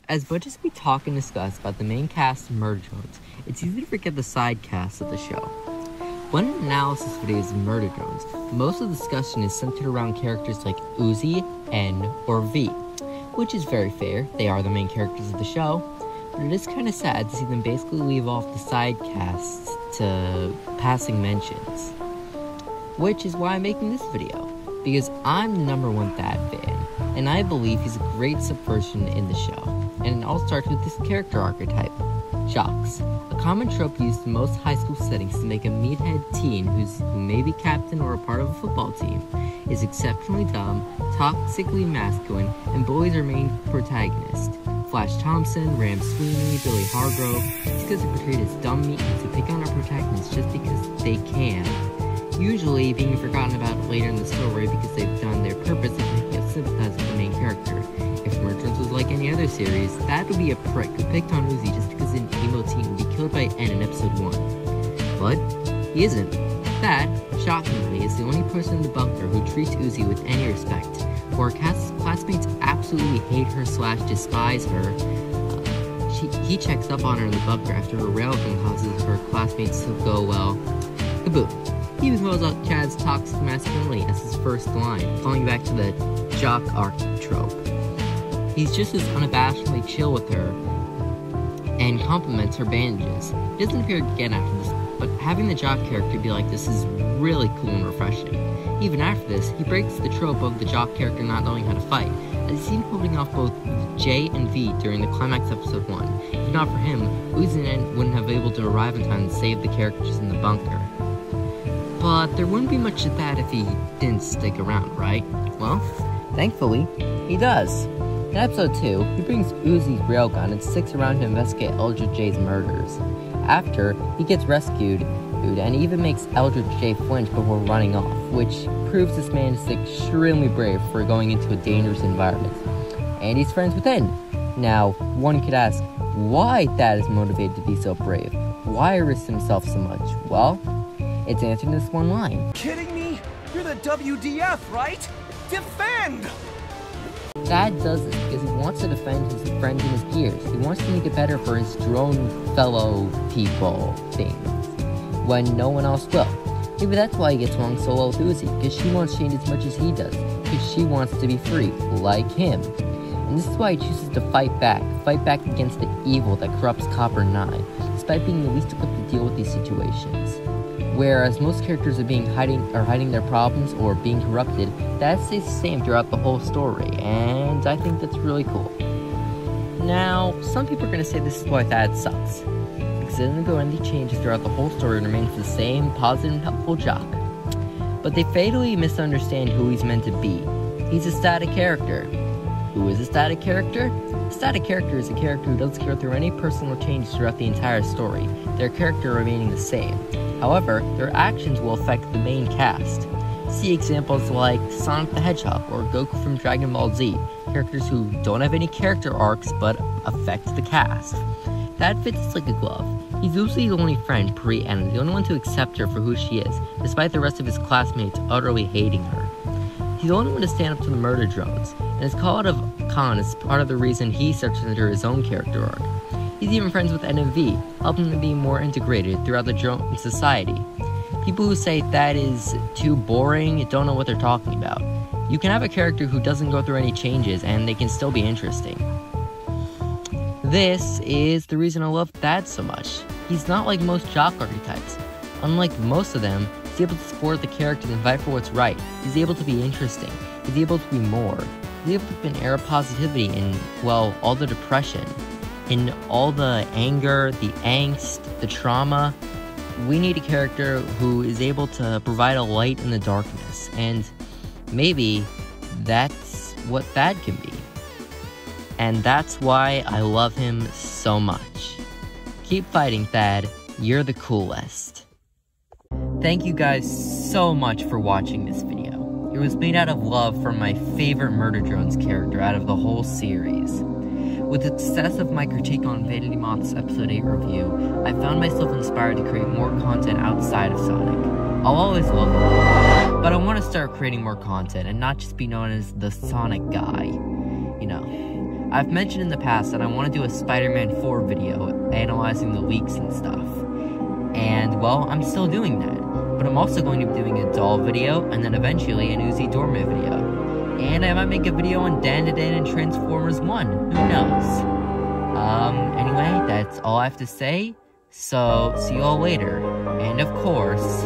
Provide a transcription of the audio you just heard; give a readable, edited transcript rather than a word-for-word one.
As much as we talk and discuss about the main cast of Murder Drones, it's easy to forget the side cast of the show. When an analysis video is Murder Drones, most of the discussion is centered around characters like Uzi, N, or V, which is very fair. They are the main characters of the show, but it is kind of sad to see them basically leave off the side casts to passing mentions. Which is why I'm making this video, because I'm the #1 Thad fan, and I believe he's a great subversion in the show. And it all starts with this character archetype, jocks. A common trope used in most high school settings to make a meathead teen who may be captain or a part of a football team, is exceptionally dumb, toxically masculine, and bullies our main protagonist. Flash Thompson, Ram Sweeney, Billy Hargrove, these guys are portrayed as dumb meatheads who pick on our protagonists just because they can. Usually being forgotten about later in the story because they've done their purpose of making us sympathize with the main character. If Murder Drones was like any other series, that would be a prick who picked on Uzi just because an emo teen would be killed by N in episode 1. But he isn't. Thad, shockingly, is the only person in the bunker who treats Uzi with any respect. Where classmates absolutely hate her / despise her, he checks up on her in the bunker after her railgun causes her classmates to go, well, kaboom. He even calls out Chad's toxic masculinity as his first line, calling back to the jock archetype. He's just as unabashedly chill with her and compliments her bandages. He doesn't appear again after this, but having the jock character be like this is really cool and refreshing. Even after this, he breaks the trope of the jock character not knowing how to fight, as he's seen holding off both J and V during the climax episode 1. If not for him, Uzi and N wouldn't have been able to arrive in time to save the characters in the bunker. But there wouldn't be much of that if he didn't stick around, right? Well, thankfully, he does. In episode 2, he brings Uzi's railgun and sticks around to investigate Eldridge J's murders. After, he gets rescued, and even makes Eldridge J flinch before running off, which proves this man is extremely brave for going into a dangerous environment. And he's friends with N. Now, one could ask, why Thad is motivated to be so brave? Why risk himself so much? Well, it's answered in this one line. Kidding me? You're the WDF, right? Defend! Thad does this because he wants to defend his friends and his peers. He wants to make it better for his drone fellow people things, when no one else will. Maybe that's why he gets along so well with Uzi, because she wants change as much as he does, because she wants to be free, like him. And this is why he chooses to fight back against the evil that corrupts Copper 9, despite being the least equipped to deal with these situations. Whereas most characters are hiding their problems or being corrupted, that stays the same throughout the whole story, and I think that's really cool. Now, some people are going to say this is why Thad sucks, because it doesn't go any changes throughout the whole story and remains the same positive and helpful jock. But they fatally misunderstand who he's meant to be. He's a static character. Who is a static character? A static character is a character who doesn't go through any personal changes throughout the entire story, their character remaining the same. However, their actions will affect the main cast. See examples like Sonic the Hedgehog or Goku from Dragon Ball Z, characters who don't have any character arcs but affect the cast. That fits like a glove. He's usually the only friend pre-N, the only one to accept her for who she is, despite the rest of his classmates utterly hating her. He's the only one to stand up to the Murder Drones, and his call out of Khan is part of the reason he starts to enter his own character arc. He's even friends with N and V, helping them be more integrated throughout the drone society. People who say that is too boring don't know what they're talking about. You can have a character who doesn't go through any changes and they can still be interesting. This is the reason I love Thad so much. He's not like most jock archetypes. Unlike most of them, he's able to support the characters and fight for what's right. He's able to be interesting. He's able to be more. He's able to put an air of positivity in, well, all the depression, in all the anger, the angst, the trauma. We need a character who is able to provide a light in the darkness, and maybe that's what Thad can be. And that's why I love him so much. Keep fighting, Thad. You're the coolest. Thank you guys so much for watching this video. It was made out of love for my favorite Murder Drones character out of the whole series. With the success of my critique on Vanity Moth's Episode 8 review, I found myself inspired to create more content outside of Sonic. I'll always love him, but I want to start creating more content and not just be known as the Sonic guy. You know, I've mentioned in the past that I want to do a Spider-Man 4 video analyzing the leaks and stuff. And, well, I'm still doing that. But I'm also going to be doing a Doll video, and then eventually an Uzi Dorma video. And I might make a video on Dan and Transformers 1. Who knows? Anyway, that's all I have to say. So, see you all later. And of course,